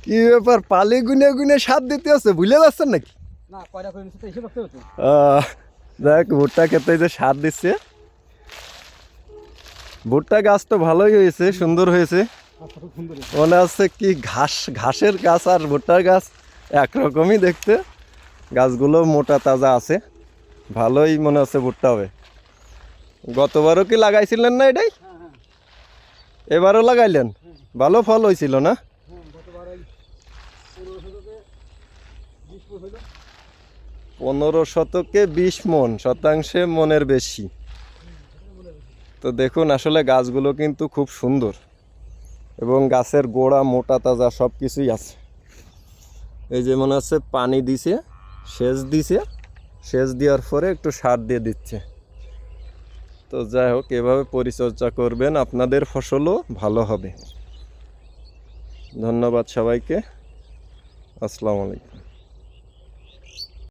কি ব্যাপার, পালি গুনে গুনে সার দিতে আছে, ভুলে যাচ্ছেন নাকি? না কয়টা করে নিচ্ছে তো হিসেব রাখতে হতো। দেখ ভুট্টা খেতে যে সার দিচ্ছে, ভুট্টা গাছ তো ভালোই হয়েছে, সুন্দর হয়েছে। আচ্ছা খুব সুন্দর। মনে হচ্ছে কি ঘাসের গাছ আর ভুট্টার গাছ একরকমই দেখতে। গাছগুলো মোটা তাজা আছে, ভালোই মনে হচ্ছে ভুট্টা হবে। গতবারও কি লাগাইছিলেন না এটাই? হ্যাঁ হ্যাঁ এবারও লাগাইলেন? ভালো ফল হয়েছিল না? হ্যাঁ গতবার এই 15 শতকে 20 মন, শতাংশে মনের বেশি। তো দেখুন আসলে গাছগুলো কিন্তু খুব সুন্দর এবং গাছের গোড়া মোটা তাজা সব কিছুই আছে। এই যে মনে হচ্ছে পানি দিছে, সেচ দেওয়ার পরে একটু সার দিয়ে দিচ্ছে। তো যাই হোক, এভাবে পরিচর্যা করবেন, আপনাদের ফসলও ভালো হবে। ধন্যবাদ সবাইকে। আসসালামু আলাইকুম।